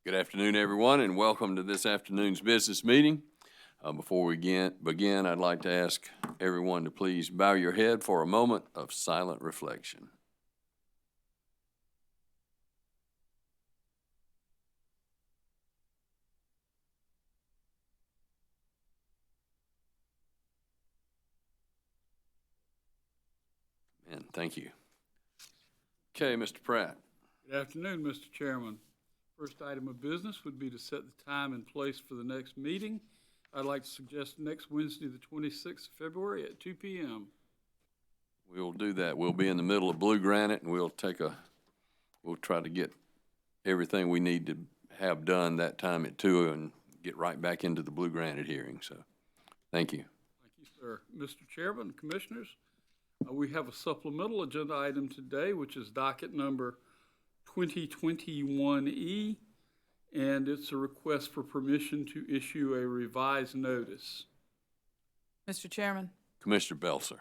Good afternoon, everyone, and welcome to this afternoon's business meeting. Before we begin, I'd like to ask everyone to please bow your head for a moment of silent reflection. And thank you. Okay, Mr. Pratt. Good afternoon, Mr. Chairman. First item of business would be to set the time and place for the next meeting. I'd like to suggest next Wednesday, the 26th of February at 2 p.m. We'll do that. We'll be in the middle of Blue Granite, and we'll try to get everything we need to have done that time at 2 and get right back into the Blue Granite hearing. So, thank you. Thank you, sir. Mr. Chairman, Commissioners, we have a supplemental agenda item today, which is docket number 2021E, and it's a request for permission to issue a revised notice. Mr. Chairman, Commissioner Belser.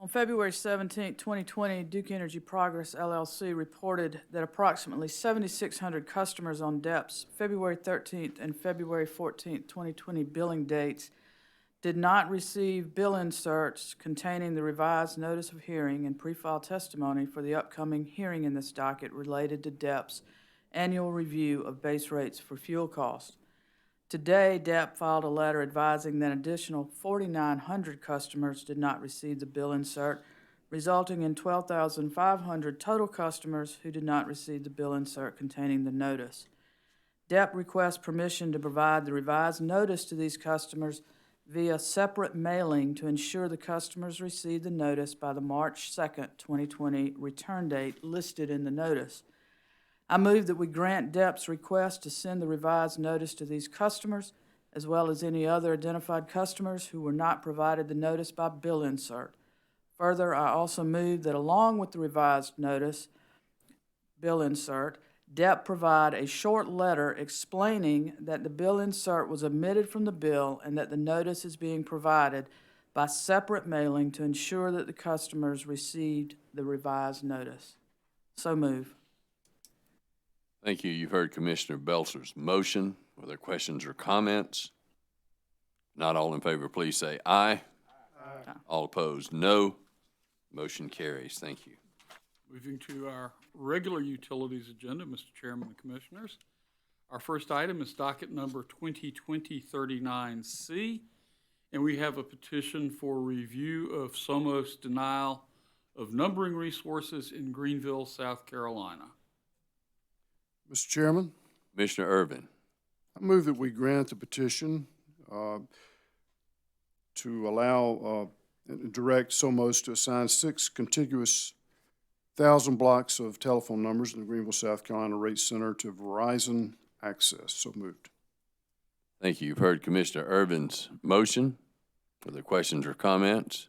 on February 17, 2020, Duke Energy Progress, LLC reported that approximately 7,600 customers on DEP's February 13th and February 14th, 2020 billing dates did not receive bill inserts containing the revised notice of hearing and pre-file testimony for the upcoming hearing in this docket related to DEP's annual review of base rates for fuel costs. Today, DEP filed a letter advising that an additional 4,900 customers did not receive the bill insert, resulting in 12,500 total customers who did not receive the bill insert containing the notice. DEP requests permission to provide the revised notice to these customers via separate mailing to ensure the customers receive the notice by the March 2nd, 2020 return date listed in the notice. I move that we grant DEP's request to send the revised notice to these customers, as well as any other identified customers who were not provided the notice by bill insert. Further, I also move that along with the revised notice, bill insert, DEP provide a short letter explaining that the bill insert was omitted from the bill and that the notice is being provided by separate mailing to ensure that the customers received the revised notice. So move. Thank you. You've heard Commissioner Belser's motion. Are there questions or comments? Not all in favor, please say aye. Aye. All opposed, no. Motion carries. Thank you. Moving to our regular utilities agenda, Mr. Chairman and Commissioners. Our first item is docket number 2020-39C, and we have a petition for review of SOMOS denial of numbering resources in Greenville, South Carolina. Mr. Chairman, Commissioner Irvin. I move that we grant the petition to allow and direct SOMOS to assign 6 contiguous 1,000 blocks of telephone numbers in the Greenville, South Carolina rate center to Verizon Access. So moved. Thank you. You've heard Commissioner Irvin's motion. Are there questions or comments?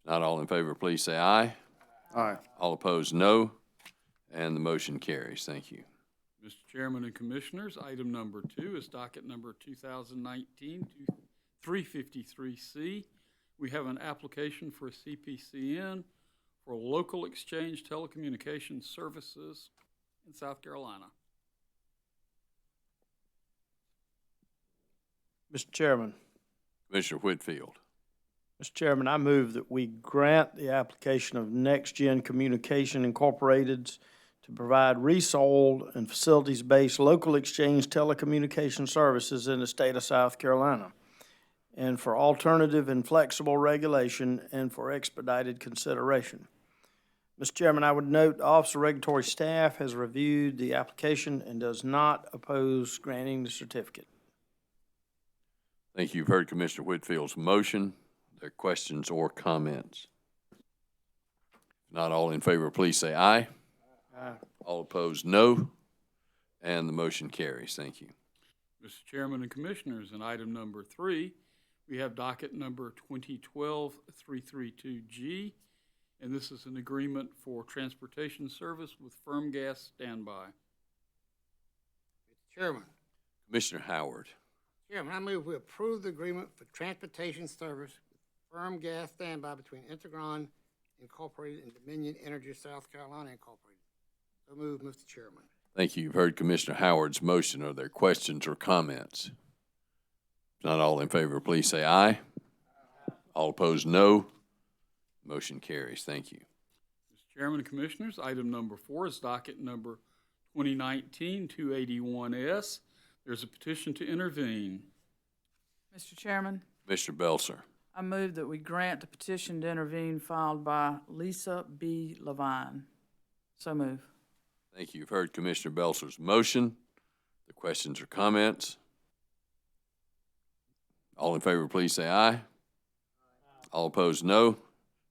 Not all in favor, please say aye. Aye. All opposed, no. And the motion carries. Thank you. Mr. Chairman and Commissioners, item number 2 is docket number 2019-353C. We have an application for a CPCN for local exchange telecommunications services in South Carolina. Mr. Chairman. Commissioner Whitfield. Mr. Chairman, I move that we grant the application of Next Gen Communication Incorporated to provide resold and facilities-based local exchange telecommunication services in the state of South Carolina, and for alternative and flexible regulation and for expedited consideration. Mr. Chairman, I would note the Office of Regulatory Staff has reviewed the application and does not oppose granting the certificate. Thank you. You've heard Commissioner Whitfield's motion. Are there questions or comments? Not all in favor, please say aye. Aye. All opposed, no. And the motion carries. Thank you. Mr. Chairman and Commissioners, in item number 3, we have docket number 2012-332G, and this is an agreement for transportation service with Firm Gas Standby. Mr. Chairman. Commissioner Howard. Chairman, I move we approve the agreement for transportation service with Firm Gas Standby between Integron Incorporated and Dominion Energy South Carolina Incorporated. So move, Mr. Chairman. Thank you. You've heard Commissioner Howard's motion. Are there questions or comments? If not all in favor, please say aye. All opposed, no. Motion carries. Thank you. Mr. Chairman and Commissioners, item number 4 is docket number 2019-281S. There's a petition to intervene. Mr. Chairman, Commissioner Belser. I move that we grant the petition to intervene filed by Lisa B. Levine. So move. Thank you. You've heard Commissioner Belser's motion. The questions or comments? All in favor, please say aye. All opposed, no.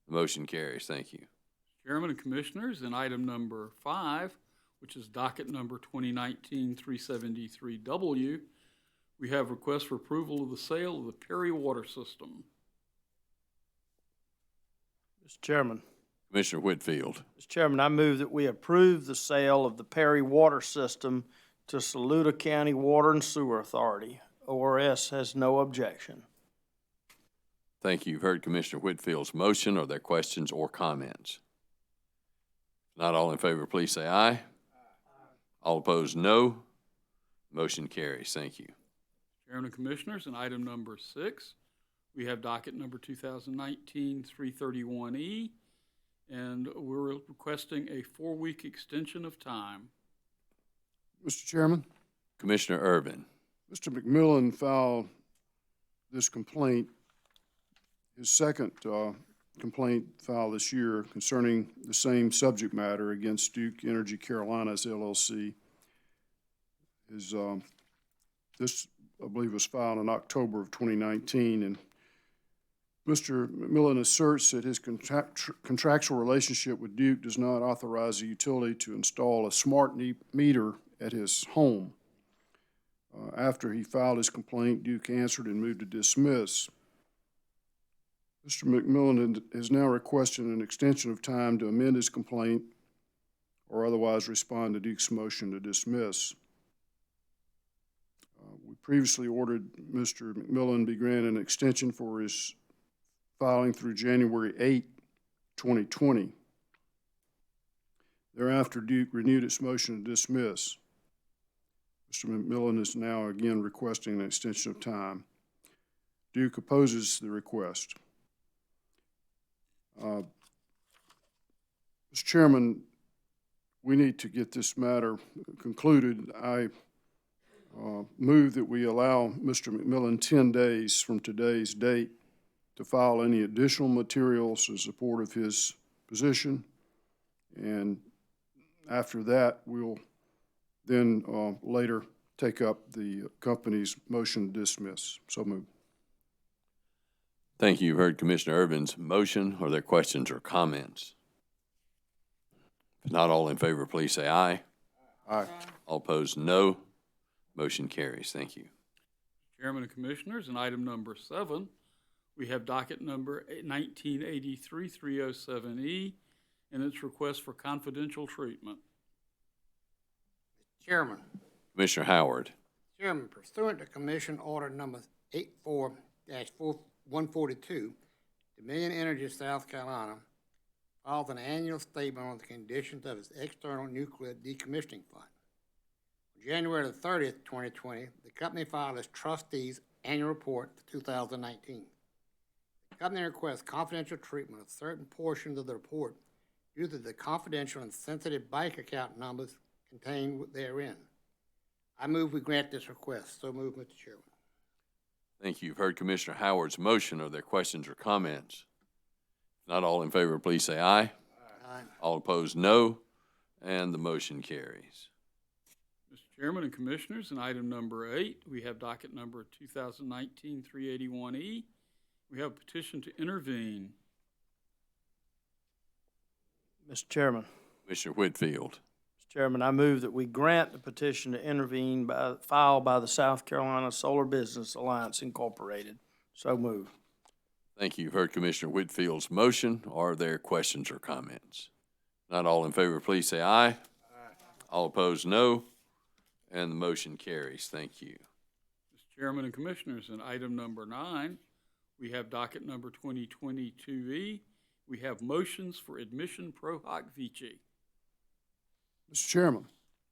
The motion carries. Thank you. Chairman and Commissioners, in item number 5, which is docket number 2019-373W, we have request for approval of the sale of the Perry Water System. Mr. Chairman. Commissioner Whitfield. Mr. Chairman, I move that we approve the sale of the Perry Water System to Saluda County Water and Sewer Authority. ORS has no objection. Thank you. You've heard Commissioner Whitfield's motion. Are there questions or comments? If not all in favor, please say aye. All opposed, no. Motion carries. Thank you. Chairman and Commissioners, in item number 6, we have docket number 2019-331E, and we're requesting a 4-week extension of time. Mr. Chairman, Commissioner Irvin. Mr. McMillan filed this complaint, his second complaint filed this year concerning the same subject matter against Duke Energy Carolinas LLC. This, I believe, was filed in October of 2019, and Mr. McMillan asserts that his contractual relationship with Duke does not authorize the utility to install a smart meter at his home. After he filed his complaint, Duke answered and moved to dismiss. Mr. McMillan is now requesting an extension of time to amend his complaint or otherwise respond to Duke's motion to dismiss. We previously ordered Mr. McMillan be granted an extension for his filing through January 8, 2020. Thereafter, Duke renewed its motion to dismiss. Mr. McMillan is now again requesting an extension of time. Duke opposes the request. Mr. Chairman, we need to get this matter concluded. I move that we allow Mr. McMillan 10 days from today's date to file any additional materials in support of his position. And after that, we'll then later take up the company's motion to dismiss. So moved. Thank you. You've heard Commissioner Irvin's motion. Are there questions or comments? If not all in favor, please say aye. Aye. All opposed, no. Motion carries. Thank you. Chairman and Commissioners, in item number 7, we have docket number 1983-307E, and its request for confidential treatment. Chairman. Commissioner Howard. Chairman, pursuant to Commission Order Number 84-142, Dominion Energy South Carolina filed an annual statement on the conditions of its external nuclear decommissioning fund. On January 30th, 2020, the company filed its trustees' annual report for 2019. The company requests confidential treatment of certain portions of the report due to the confidential and sensitive bank account numbers contained therein. I move we grant this request. So move, Mr. Chairman. Thank you. You've heard Commissioner Howard's motion. Are there questions or comments? If not all in favor, please say aye. Aye. All opposed, no. And the motion carries. Mr. Chairman and Commissioners, in item number 8, we have docket number 2019-381E. We have a petition to intervene. Mr. Chairman. Commissioner Whitfield. Mr. Chairman, I move that we grant the petition to intervene filed by the South Carolina Solar Business Alliance Incorporated. So moved. Thank you. You've heard Commissioner Whitfield's motion. Are there questions or comments? Not all in favor, please say aye. Aye. All opposed, no. And the motion carries. Thank you. Mr. Chairman and Commissioners, in item number 9, we have docket number 2022E. We have motions for admission pro hoc vici. Mr. Chairman,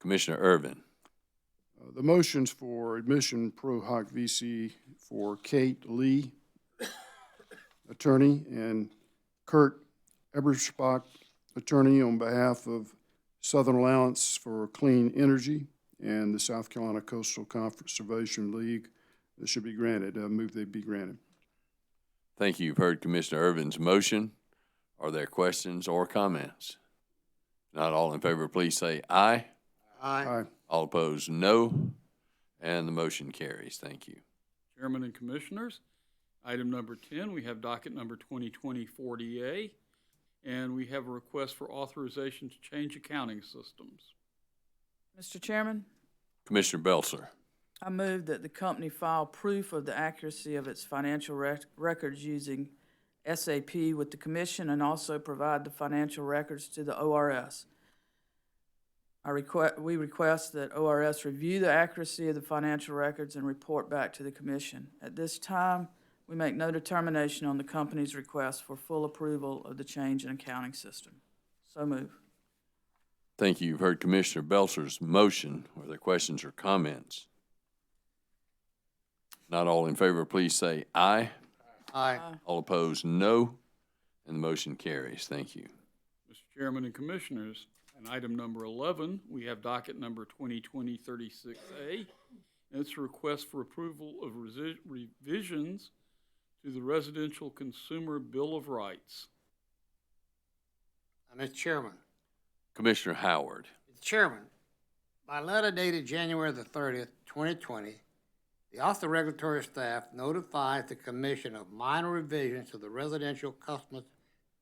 Commissioner Irvin. The motions for admission pro hoc VC for Kate Lee, attorney, and Kurt Ebersbach, attorney, on behalf of Southern Alliance for Clean Energy and the South Carolina Coastal Conservation League, that should be granted. I move they be granted. Thank you. You've heard Commissioner Irvin's motion. Are there questions or comments? Not all in favor, please say aye. Aye. All opposed, no. And the motion carries. Thank you. Chairman and Commissioners, item number 10, we have docket number 2020-40A, and we have a request for authorization to change accounting systems. Mr. Chairman, Commissioner Belzer. I move that the company file proof of the accuracy of its financial records using SAP with the Commission and also provide the financial records to the ORS. We request that ORS review the accuracy of the financial records and report back to the Commission. At this time, we make no determination on the company's request for full approval of the change in accounting system. So move. Thank you. You've heard Commissioner Belzer's motion. Are there questions or comments? Not all in favor, please say aye. Aye. All opposed, no. And the motion carries. Thank you. Mr. Chairman and Commissioners, and item number 11, we have docket number 2020-36A, and it's a request for approval of revisions to the Residential Consumer Bill of Rights. Mr. Chairman. Commissioner Howard. Mr. Chairman, by letter dated January the 30th, 2020, the Office of Regulatory Staff notifies the Commission of minor revisions to the Residential Customers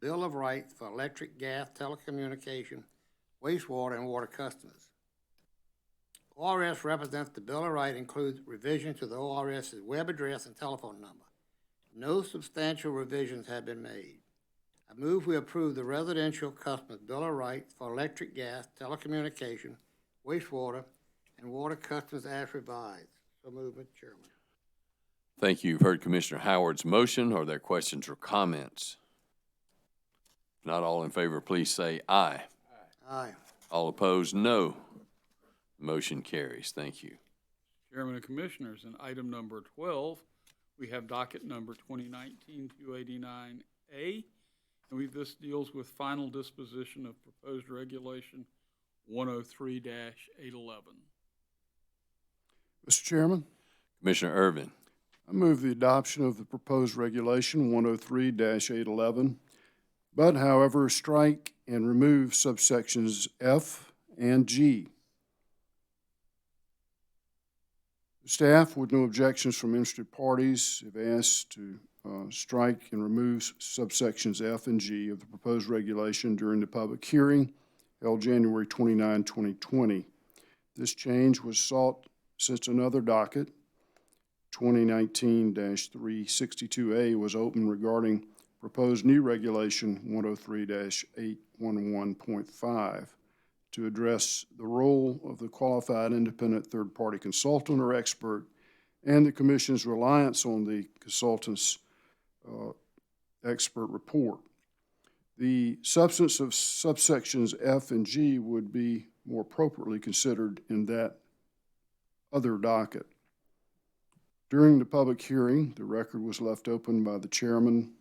Bill of Rights for electric, gas, telecommunication, wastewater, and water customers. ORS represents the Bill of Rights includes revisions to the ORS's web address and telephone number. No substantial revisions have been made. I move we approve the Residential Customers Bill of Rights for electric, gas, telecommunication, wastewater, and water customers as revised. So move, Mr. Chairman. Thank you. You've heard Commissioner Howard's motion. Are there questions or comments? Not all in favor, please say aye. Aye. All opposed, no. Motion carries. Thank you. Chairman and Commissioners, in item number 12, we have docket number 2019-289A, and this deals with final disposition of proposed regulation 103-811. Mr. Chairman, Commissioner Irvin. I move the adoption of the proposed regulation 103-811, but however, strike and remove subsections F and G. Staff, with no objections from interested parties, have asked to strike and remove subsections F and G of the proposed regulation during the public hearing held January 29, 2020. This change was sought since another docket, 2019-362A, was open regarding proposed new regulation 103-811.5 to address the role of the qualified independent third-party consultant or expert and the Commission's reliance on the consultant's expert report. The substance of subsections F and G would be more appropriately considered in that other docket. During the public hearing, the record was left open by the chairman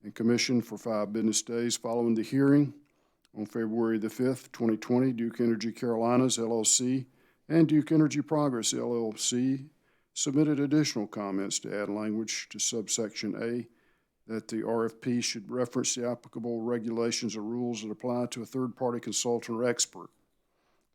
and commission for 5 business days following the hearing. On February the 5th, 2020, Duke Energy Carolinas, LLC, and Duke Energy Progress, LLC, submitted additional comments to add language to subsection A that the RFP should reference the applicable regulations or rules that apply to a third-party consultant or expert.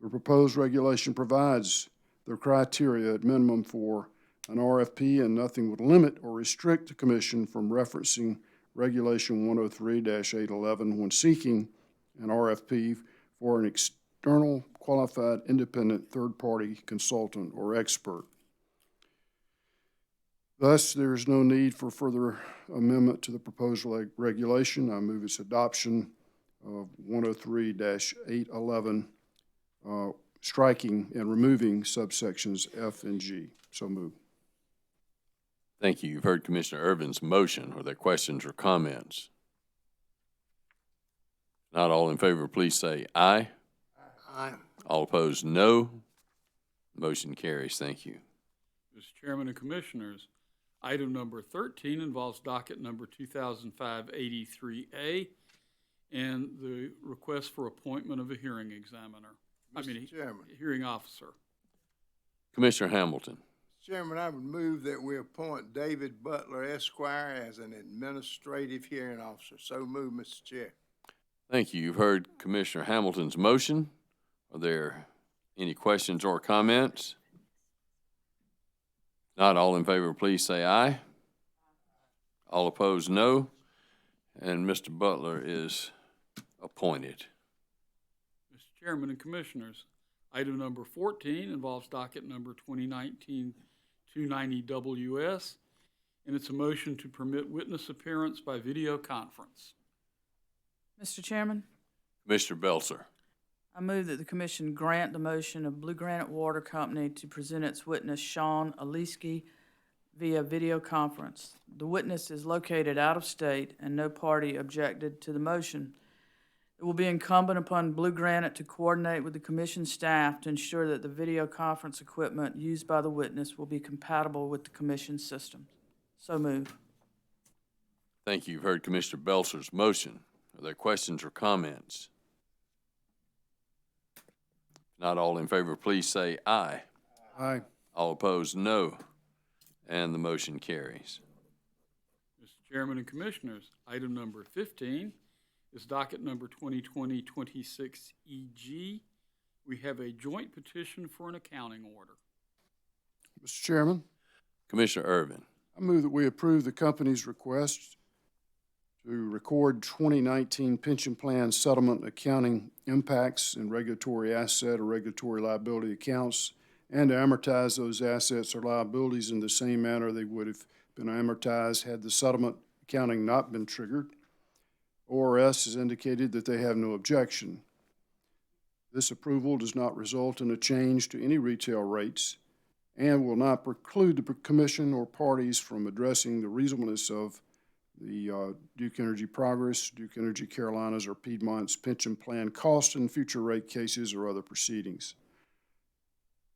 The proposed regulation provides the criteria at minimum for an RFP, and nothing would limit or restrict the Commission from referencing Regulation 103-811 when seeking an RFP for an external qualified independent third-party consultant or expert. Thus, there is no need for further amendment to the proposed regulation. I move its adoption of 103-811, striking and removing subsections F and G. So move. Thank you. You've heard Commissioner Irvin's motion. Are there questions or comments? Not all in favor, please say aye. Aye. All opposed, no. Motion carries. Thank you. Mr. Chairman and Commissioners, item number 13 involves docket number 2005-83A and the request for appointment of a hearing examiner. Mr. Chairman. Hearing officer. Commissioner Hamilton. Chairman, I would move that we appoint David Butler Esquire as an administrative hearing officer. So move, Mr. Chair. Thank you. You've heard Commissioner Hamilton's motion. Are there any questions or comments? Not all in favor, please say aye. All opposed, no. And Mr. Butler is appointed. Mr. Chairman and Commissioners, item number 14 involves docket number 2019-290WS, and it's a motion to permit witness appearance by video conference. Mr. Chairman, Commissioner Belzer. I move that the commission grant the motion of Blue Granite Water Company to present its witness Sean Aliski via video conference. The witness is located out of state and no party objected to the motion. It will be incumbent upon Blue Granite to coordinate with the commission staff to ensure that the video conference equipment used by the witness will be compatible with the commission system. So move. Thank you. You've heard Commissioner Belzer's motion. Are there questions or comments? Not all in favor, please say aye. Aye. All opposed, no. And the motion carries. Mr. Chairman and Commissioners, item number 15 is docket number 2020-26EG. We have a joint petition for an accounting order. Mr. Chairman, Commissioner Irvin. I move that we approve the company's request to record 2019 pension plan settlement accounting impacts in regulatory asset or regulatory liability accounts, and to amortize those assets or liabilities in the same manner they would have been amortized had the settlement accounting not been triggered. ORS has indicated that they have no objection. This approval does not result in a change to any retail rates and will not preclude the Commission or parties from addressing the reasonableness of the Duke Energy Progress, Duke Energy Carolinas, or Piedmont's pension plan cost in future rate cases or other proceedings.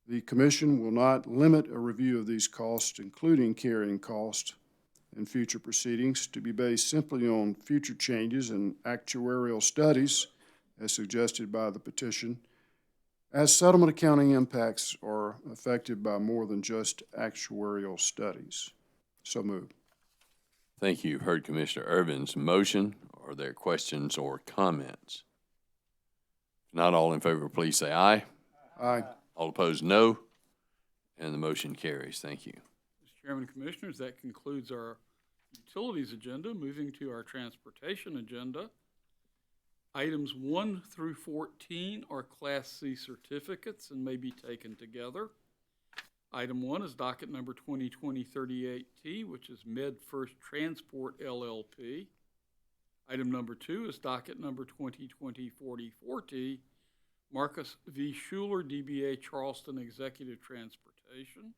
The Commission will not limit a review of these costs, including carrying cost in future proceedings, to be based simply on future changes in actuarial studies, as suggested by the petition, as settlement accounting impacts are affected by more than just actuarial studies. So moved. Thank you. You've heard Commissioner Irvin's motion. Are there questions or comments? Not all in favor, please say aye. Aye. All opposed, no. And the motion carries. Thank you. Mr. Chairman and Commissioners, that concludes our utilities agenda. Moving to our transportation agenda. Items 1 through 14 are Class C certificates and may be taken together. Item 1 is docket number 2020-38T, which is MedFirst Transport LLP. Item number 2 is docket number 2020-44T, Marcus V. Schuler, DBA Charleston Executive Transportation.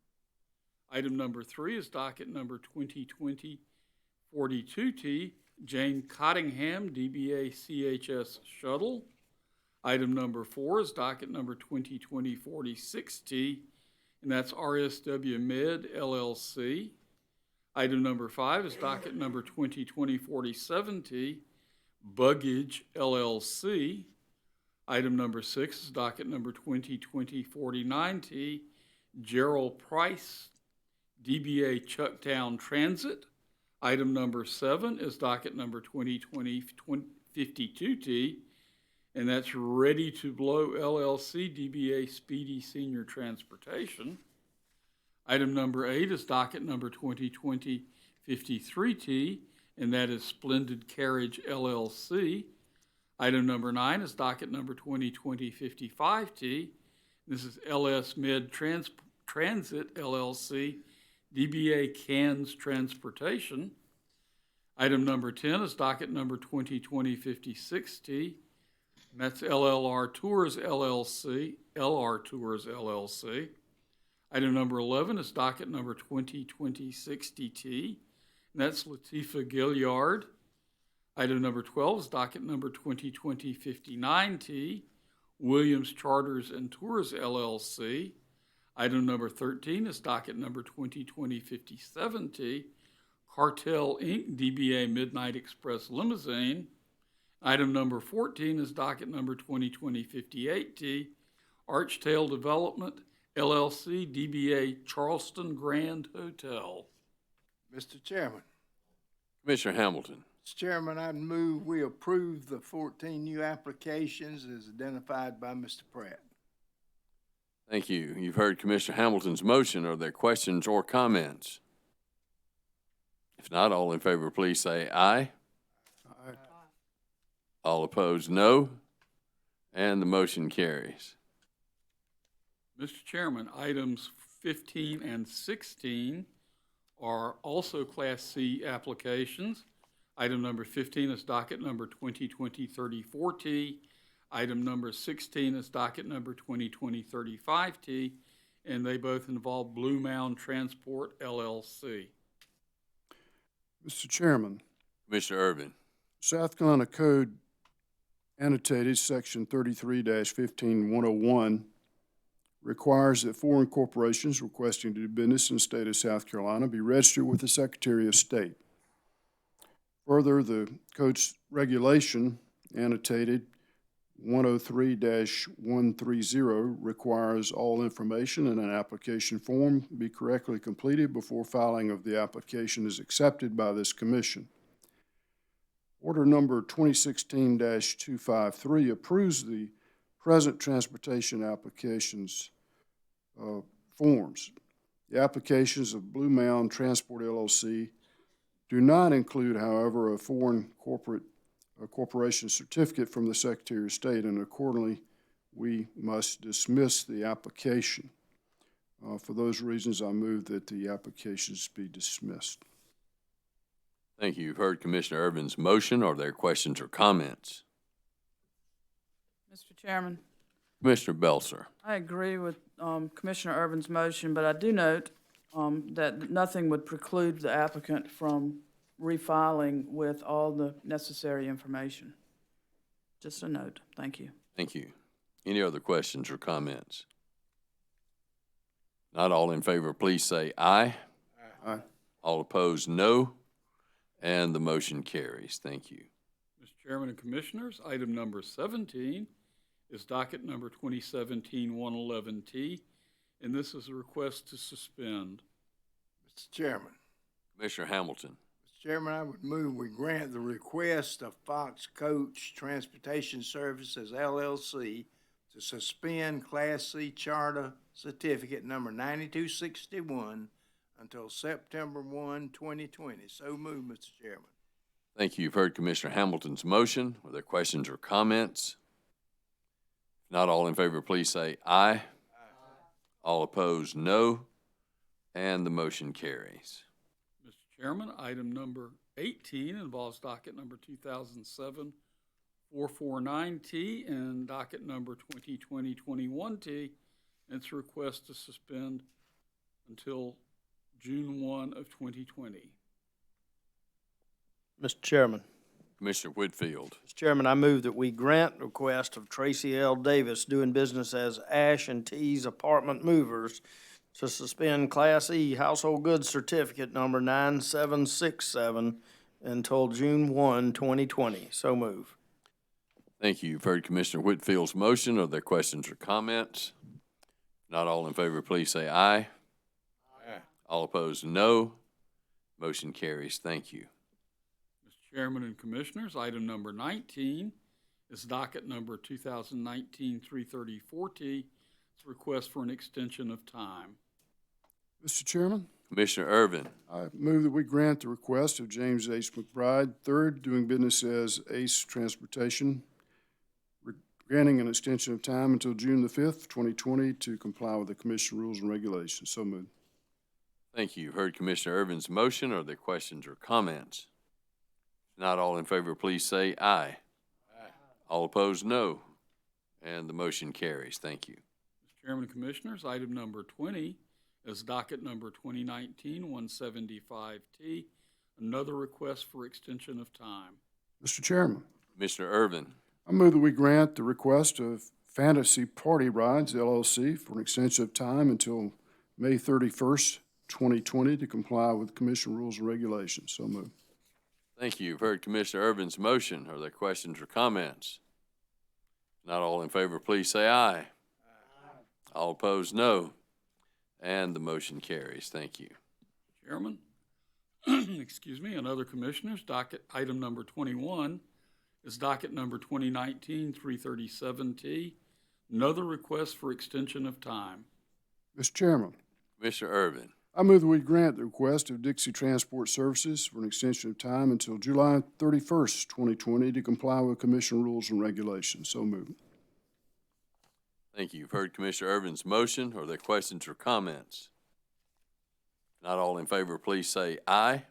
Item number 3 is docket number 2020-42T, Jane Cottingham, DBA CHS Shuttle. Item number 4 is docket number 2020-46T, and that's RSW Med LLC. Item number 5 is docket number 2020-47T, Buggage LLC. Item number 6 is docket number 2020-49T, Gerald Price, DBA Chucktown Transit. Item number 7 is docket number 2020-52T, and that's Ready to Blow LLC, DBA Speedy Senior Transportation. Item number 8 is docket number 2020-53T, and that is Splendid Carriage LLC. Item number 9 is docket number 2020-55T. This is LS Med Transit LLC, DBA Cairns Transportation. Item number 10 is docket number 2020-56T, and that's LR Tours LLC. Item number 11 is docket number 2020-60T, and that's Latifah Gilliard. Item number 12 is docket number 2020-59T, Williams Charters and Tours LLC. Item number 13 is docket number 2020-57T, Cartel Inc., DBA Midnight Express Limousine. Item number 14 is docket number 2020-58T, Archtail Development LLC, DBA Charleston Grand Hotel. Mr. Chairman. Commissioner Hamilton. Mr. Chairman, I'd move we approve the 14 new applications as identified by Mr. Pratt. Thank you. You've heard Commissioner Hamilton's motion. Are there questions or comments? If not, all in favor, please say aye. Aye. All opposed, no. And the motion carries. Mr. Chairman, items 15 and 16 are also Class C applications. Item number 15 is docket number 2020-34T. Item number 16 is docket number 2020-35T, and they both involve Blue Mound Transport LLC. Mr. Chairman, Commissioner Irvin. South Carolina Code annotated section 33-15101 requires that foreign corporations requesting to do business in the state of South Carolina be registered with the Secretary of State. Further, the code's regulation annotated 103-130 requires all information in an application form be correctly completed before filing of the application is accepted by this commission. Order number 2016-253 approves the present transportation applications forms. The applications of Blue Mound Transport LLC do not include, however, a foreign corporation certificate from the Secretary of State, and accordingly, we must dismiss the application. For those reasons, I move that the applications be dismissed. Thank you. You've heard Commissioner Irvin's motion. Are there questions or comments? Mr. Chairman, Commissioner Belser. I agree with Commissioner Irvin's motion, but I do note that nothing would preclude the applicant from refiling with all the necessary information. Just a note. Thank you. Thank you. Any other questions or comments? Not all in favor, please say aye. Aye. All opposed, no. And the motion carries. Thank you. Mr. Chairman and Commissioners, item number 17 is docket number 2017-111T, and this is a request to suspend. Mr. Chairman. Commissioner Hamilton. Mr. Chairman, I would move we grant the request of Fox Coach Transportation Services LLC to suspend Class C Charter Certificate number 9261 until September 1, 2020. So moved, Mr. Chairman. Thank you. You've heard Commissioner Hamilton's motion. Are there questions or comments? If not, all in favor, please say aye. Aye. All opposed, no. And the motion carries. Mr. Chairman, item number 18 involves docket number 2007-449T and docket number 2020-21T. And it's a request to suspend until June 1 of 2020. Mr. Chairman. Commissioner Whitfield. Mr. Chairman, I move that we grant the request of Tracy L. Davis doing business as Ash and T's Apartment Movers to suspend Class E Household Goods Certificate number 9767 until June 1, 2020. So move. Thank you. You've heard Commissioner Whitfield's motion. Are there questions or comments? Not all in favor, please say aye. Aye. All opposed, no. Motion carries. Thank you. Mr. Chairman and Commissioners, item number 19 is docket number 2019-334T. It's a request for an extension of time. Mr. Chairman, Commissioner Irvin. I move that we grant the request of James H. McBride, III, doing business as Ace Transportation, granting an extension of time until June the 5th, 2020, to comply with the commission rules and regulations. So moved. Thank you. You've heard Commissioner Irvin's motion. Are there questions or comments? Not all in favor, please say aye. Aye. All opposed, no. And the motion carries. Thank you. Mr. Chairman and Commissioners, item number 20 is docket number 2019-175T, another request for extension of time. Mr. Chairman, Commissioner Irvin. I move that we grant the request of Fantasy Party Rides LLC for an extension of time until May 31st, 2020 to comply with commission rules and regulations. So moved. Thank you. You've heard Commissioner Urban's motion. Are there questions or comments? Not all in favor, please say aye. All opposed, no. And the motion carries. Thank you. Chairman, excuse me, and other commissioners, docket item number 21 is docket number 2019-337T, another request for extension of time. Mr. Chairman, Commissioner Urban. I move that we grant the request of Dixie Transport Services for an extension of time until July 31st, 2020 to comply with commission rules and regulations. So moved. Thank you. You've heard Commissioner Urban's motion. Are there questions or comments? Not all in favor, please say aye.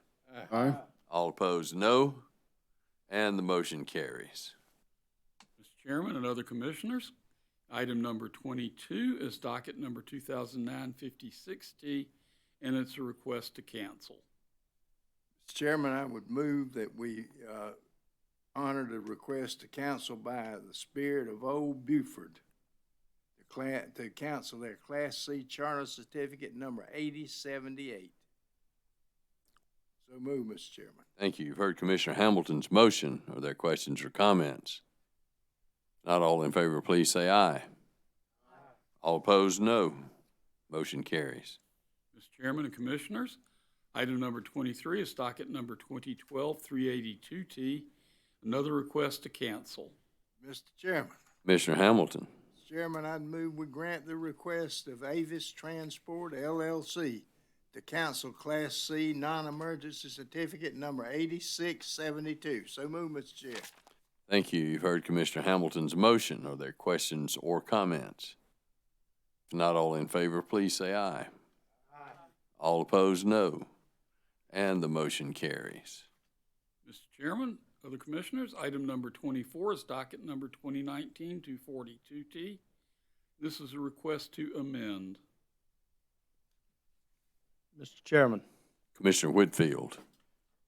Aye. All opposed, no. And the motion carries. Mr. Chairman and other commissioners, item number 22 is docket number 2009-56T, and it's a request to cancel. Mr. Chairman, I would move that we honor the request to cancel by the Spirit of Old Buford to cancel their Class C Charter Certificate number 8078. So move, Mr. Chairman. Thank you. You've heard Commissioner Hamilton's motion. Are there questions or comments? Not all in favor, please say aye. All opposed, no. Motion carries. Mr. Chairman and commissioners, item number 23 is docket number 2012-382T, another request to cancel. Mr. Chairman. Commissioner Hamilton. Mr. Chairman, I'd move we grant the request of Avis Transport LLC to cancel Class C non-emergency certificate number 8672. So move, Mr. Chair. Thank you. You've heard Commissioner Hamilton's motion. Are there questions or comments? If not all in favor, please say aye. All opposed, no. And the motion carries. Mr. Chairman, other commissioners, item number 24 is docket number 2019-242T. This is a request to amend. Mr. Chairman. Commissioner Whitfield.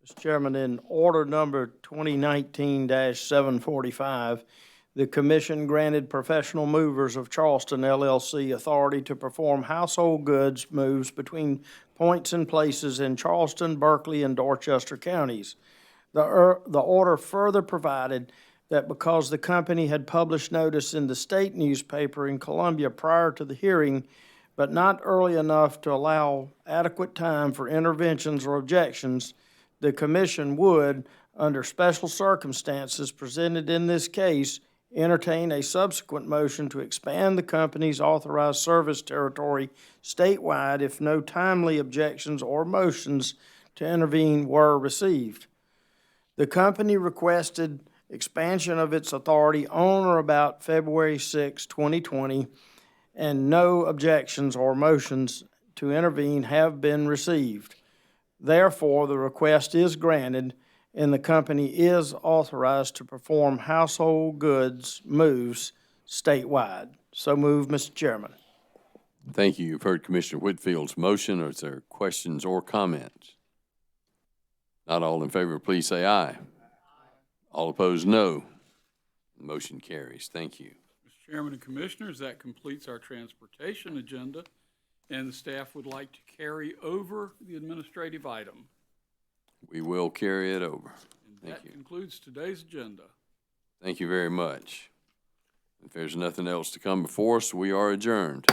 Mr. Chairman, in order number 2019-745, the Commission granted Professional Movers of Charleston LLC authority to perform household goods moves between points and places in Charleston, Berkeley, and Dorchester counties. The order further provided that because the company had published notice in the state newspaper in Columbia prior to the hearing, but not early enough to allow adequate time for interventions or objections, the Commission would, under special circumstances presented in this case, entertain a subsequent motion to expand the company's authorized service territory statewide if no timely objections or motions to intervene were received. The company requested expansion of its authority on or about February 6, 2020, and no objections or motions to intervene have been received. Therefore, the request is granted, and the company is authorized to perform household goods moves statewide. So move, Mr. Chairman. Thank you. You've heard Commissioner Whitfield's motion. Are there questions or comments? Not all in favor, please say aye. All opposed, no. The motion carries. Thank you. Mr. Chairman and commissioners, that completes our transportation agenda, and the staff would like to carry over the administrative item. We will carry it over. And Thank that you. concludes today's agenda. Thank you very much. If there's nothing else to come before us, we are adjourned.